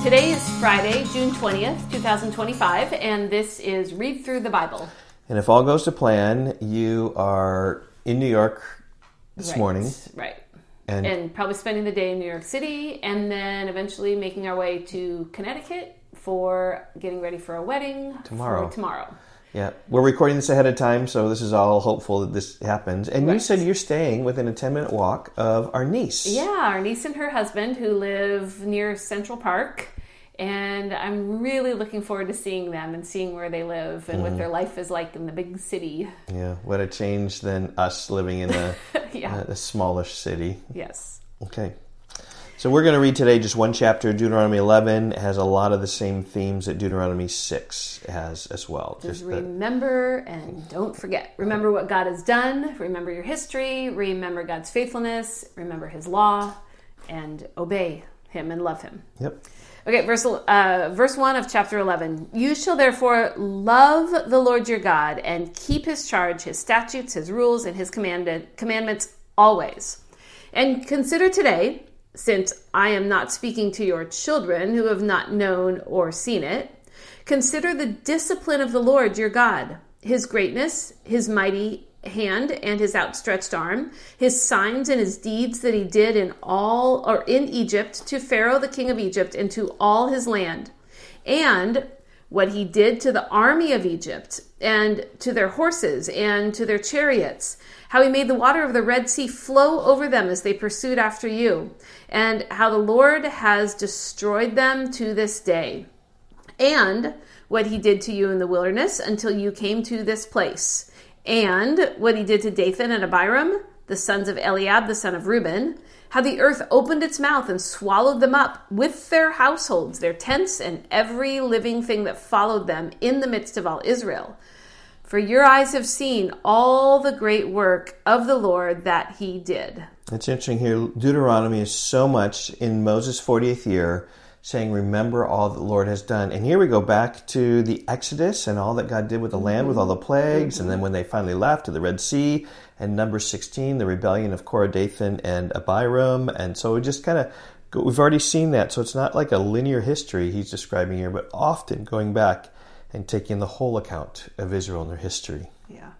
Today is Friday, June 20th, 2025, and this is Read Through the Bible. And if all goes to plan, you are in New York this morning. Right. And probably spending the day in New York City, and then eventually making our way to Connecticut for getting ready for a wedding tomorrow. Yeah, we're recording this ahead of time, so this is all hopeful that this happens. And You said you're staying within a 10-minute walk of our niece. Yeah, our niece and her husband who live near Central Park. And I'm really looking forward to seeing them and seeing where they live and what their life is like in the big city. Yeah, what a change than us living in the smallish city. Yes. Okay. So we're going to read today just one chapter. Deuteronomy 11 has a lot of the same themes that Deuteronomy 6 has as well. Just remember and don't forget. Remember what God has done. Remember your history. Remember God's faithfulness. Remember His law. And obey Him and love Him. Yep. Okay, verse 1 of chapter 11. You shall therefore love the Lord your God and keep His charge, His statutes, His rules, and His commandments always. And consider today, since I am not speaking to your children who have not known or seen it, consider the discipline of the Lord your God, His greatness, His mighty hand and His outstretched arm, His signs and His deeds that He did in Egypt to Pharaoh the king of Egypt and to all his land, and what He did to the army of Egypt and to their horses and to their chariots, how He made the water of the Red Sea flow over them as they pursued after you, and how the Lord has destroyed them to this day, and what He did to you in the wilderness until you came to this place, and what He did to Dathan and Abiram, the sons of Eliab, the son of Reuben, how the earth opened its mouth and swallowed them up with their households, their tents, and every living thing that followed them in the midst of all Israel. For your eyes have seen all the great work of the Lord that He did. It's interesting here. Deuteronomy is so much in Moses' 40th year, saying, remember all that the Lord has done. And here we go back to the Exodus and all that God did with the land with all the plagues. And then when they finally left to the Red Sea, and number 16, the rebellion of Korah, Dathan, and Abiram. And so we just we've already seen that. So it's not like a linear history he's describing here, but often going back and taking the whole account of Israel and their history. Yeah.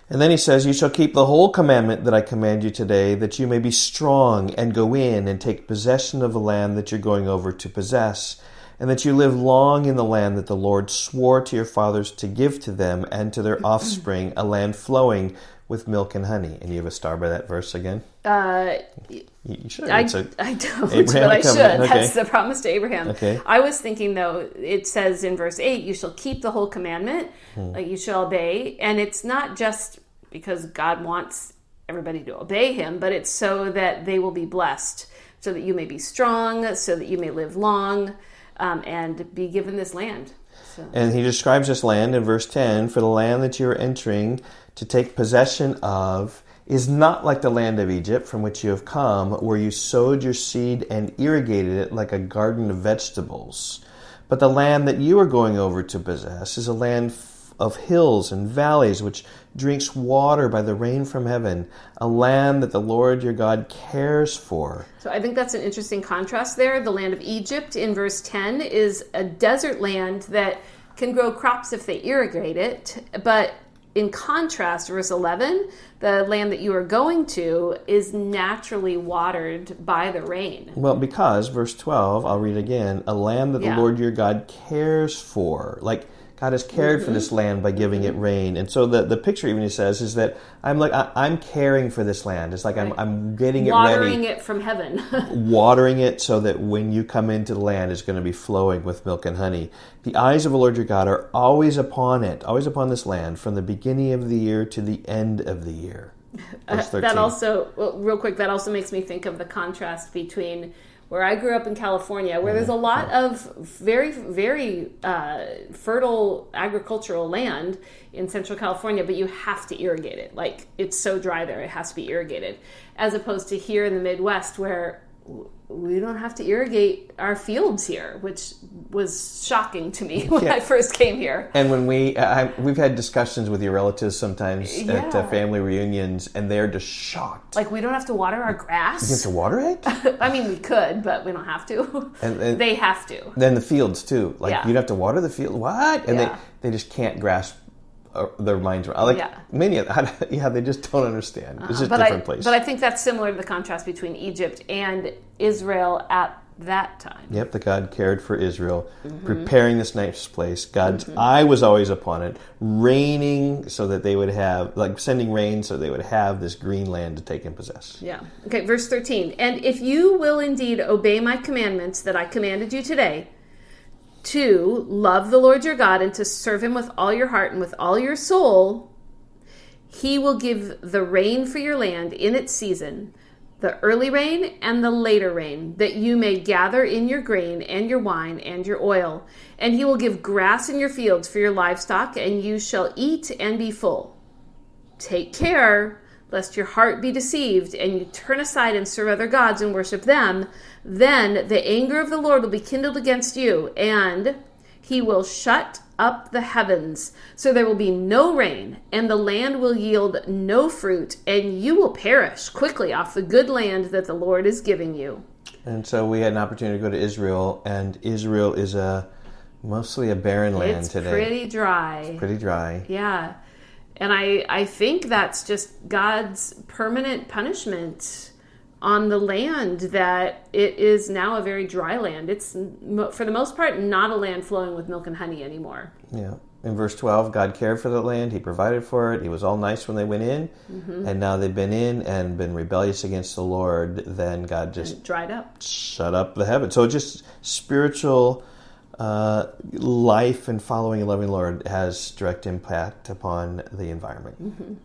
And then he says, you shall keep the whole commandment that I command you today, that you may be strong and go in and take possession of the land that you're going over to possess, and that you live long in the land that the Lord swore to your fathers to give to them and to their offspring, a land flowing with milk and honey. And you have a star by that verse again? You should. I don't, Abraham but I should. Okay. That's the promise to Abraham. Okay. I was thinking, though, it says in verse 8, you shall keep the whole commandment, like you shall obey. And it's not just because God wants everybody to obey Him, but it's so that they will be blessed, so that you may be strong, so that you may live long, and be given this land. So. And he describes this land in verse 10, for the land that you are entering to take possession of is not like the land of Egypt from which you have come, where you sowed your seed and irrigated it like a garden of vegetables. But the land that you are going over to possess is a land of hills and valleys, which drinks water by the rain from heaven, a land that the Lord your God cares for. So I think that's an interesting contrast there. The land of Egypt in verse 10 is a desert land that can grow crops if they irrigate it, but in contrast, verse 11, the land that you are going to is naturally watered by the rain. Well, because, verse 12, I'll read again, a land that the Lord your God cares for. Like, God has cared for this land by giving it rain. And so the picture even he says is that I'm caring for this land. It's like I'm getting it ready. Watering it from heaven. Watering it so that when you come into the land, it's going to be flowing with milk and honey. The eyes of the Lord your God are always upon it, always upon this land, from the beginning of the year to the end of the year. Verse 13. That also, real quick, that also makes me think of the contrast between where I grew up in California, where there's a lot of very, very fertile agricultural land in Central California, but you have to irrigate it. Like, it's so dry there, it has to be irrigated. As opposed to here in the Midwest, where we don't have to irrigate our fields here, which was shocking to me when I first came here. And when we've had discussions with your relatives sometimes at family reunions, and they're just shocked. Like, we don't have to water our grass? You have to water it? I mean, we could, but we don't have to. And they have to. Then the fields, too. Like, you don't have to water the field? What? And they just can't grasp their minds around. Like, many they just don't understand. It's just a different place. But I think that's similar to the contrast between Egypt and Israel at that time. Yep, that God cared for Israel, preparing this nice place. God's eye was always upon it, raining so that they would have, like sending rain so they would have this green land to take and possess. Yeah. Okay, verse 13. And if you will indeed obey my commandments that I commanded you today, to love the Lord your God and to serve him with all your heart and with all your soul, he will give the rain for your land in its season, the early rain and the later rain, that you may gather in your grain and your wine and your oil. And he will give grass in your fields for your livestock, and you shall eat and be full. Take care lest your heart be deceived, and you turn aside and serve other gods and worship them. Then the anger of the Lord will be kindled against you, and he will shut up the heavens, so there will be no rain, and the land will yield no fruit, and you will perish quickly off the good land that the Lord is giving you. And so we had an opportunity to go to Israel, and Israel is mostly a barren land today. It's pretty dry. It's pretty dry. Yeah. And I think that's just God's permanent punishment on the land, that it is now a very dry land. It's, for the most part, not a land flowing with milk and honey anymore. Yeah. In verse 12, God cared for the land. He provided for it. He was all nice when they went in. And now they've been in and been rebellious against the Lord. Then God just dried up. Shut up the heavens. So just spiritual life and following and loving the Lord has direct impact upon the environment.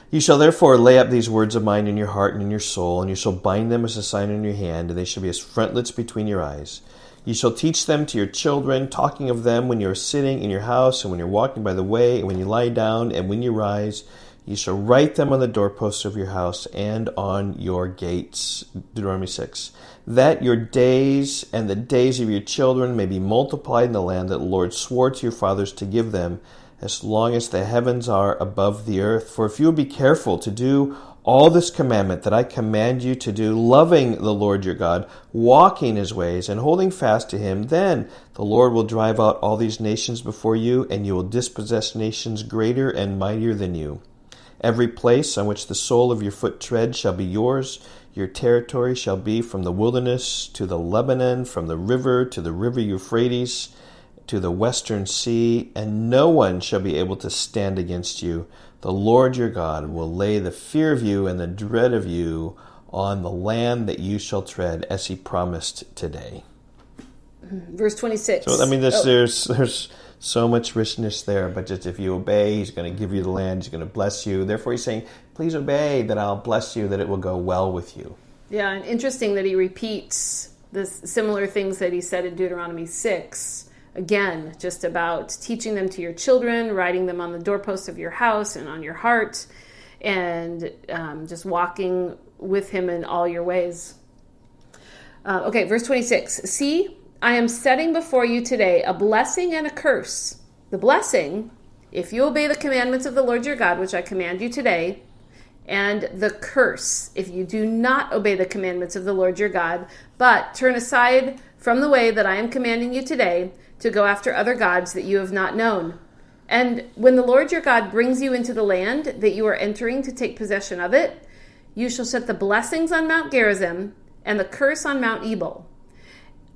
You shall therefore lay up these words of mine in your heart and in your soul, and you shall bind them as a sign in your hand, and they shall be as frontlets between your eyes. You shall teach them to your children, talking of them when you are sitting in your house, and when you are walking by the way, and when you lie down, and when you rise. You shall write them on the doorposts of your house and on your gates. Deuteronomy 6. That your days and the days of your children may be multiplied in the land that the Lord swore to your fathers to give them, as long as the heavens are above the earth. For if you will be careful to do all this commandment that I command you to do, loving the Lord your God, walking his ways, and holding fast to him, then the Lord will drive out all these nations before you, and you will dispossess nations greater and mightier than you. Every place on which the sole of your foot treads shall be yours. Your territory shall be from the wilderness to the Lebanon, from the river to the river Euphrates, to the western sea, and no one shall be able to stand against you. The Lord your God will lay the fear of you and the dread of you on the land that you shall tread, as he promised today. Verse 26. So, I mean, there's so much richness there, but just if you obey, he's going to give you the land, he's going to bless you. Therefore, he's saying, please obey, that I'll bless you, that it will go well with you. Yeah, and interesting that he repeats the similar things that he said in Deuteronomy 6. Again, just about teaching them to your children, writing them on the doorposts of your house and on your heart, and just walking with him in all your ways. Okay, verse 26. See, I am setting before you today a blessing and a curse. The blessing, if you obey the commandments of the Lord your God, which I command you today, and the curse, if you do not obey the commandments of the Lord your God, but turn aside from the way that I am commanding you today, to go after other gods that you have not known. And when the Lord your God brings you into the land that you are entering to take possession of it, you shall set the blessings on Mount Gerizim and the curse on Mount Ebal.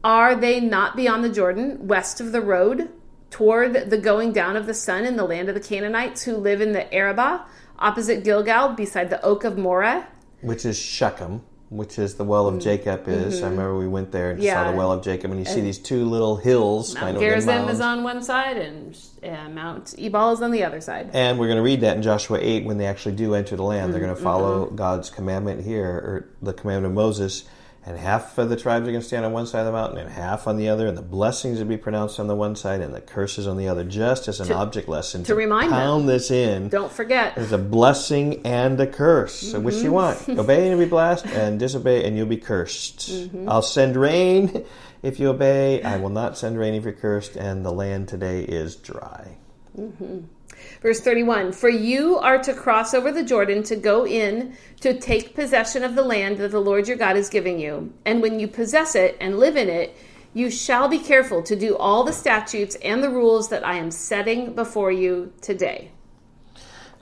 Are they not beyond the Jordan, west of the road, toward the going down of the sun in the land of the Canaanites who live in the Arabah, opposite Gilgal, beside the oak of Moreh? Which is Shechem, which is the well of Jacob is. I remember we went there and saw the well of Jacob, and you see these two little hills. Mount Gerizim is on one side, and Mount Ebal is on the other side. And we're going to read that in Joshua 8 when they actually do enter the land. They're going to follow God's commandment here, or the commandment of Moses, and half of the tribes are going to stand on one side of the mountain and half on the other, and the blessings will be pronounced on the one side and the curses on the other, just as an object lesson to remind pound them. this in. Don't forget. There's a blessing and a curse. So which you want? Obey and you'll be blessed, and disobey and you'll be cursed. I'll send rain if you obey. I will not send rain if you're cursed, and the land today is dry. Verse 31, for you are to cross over the Jordan to go in to take possession of the land that the Lord your God is giving you. And when you possess it and live in it, you shall be careful to do all the statutes and the rules that I am setting before you today.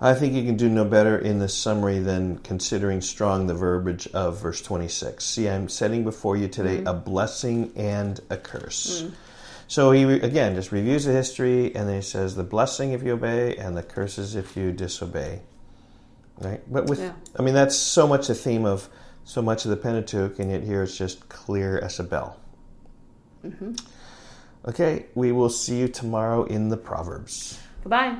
I think you can do no better in this summary than considering strong the verbiage of verse 26. See, I'm setting before you today a blessing and a curse. So he, again, just reviews the history, and then he says the blessing if you obey and the curses if you disobey. Right? But that's so much a theme of so much of the Pentateuch, and yet here it's just clear as a bell. Okay, we will see you tomorrow in the Proverbs. Goodbye.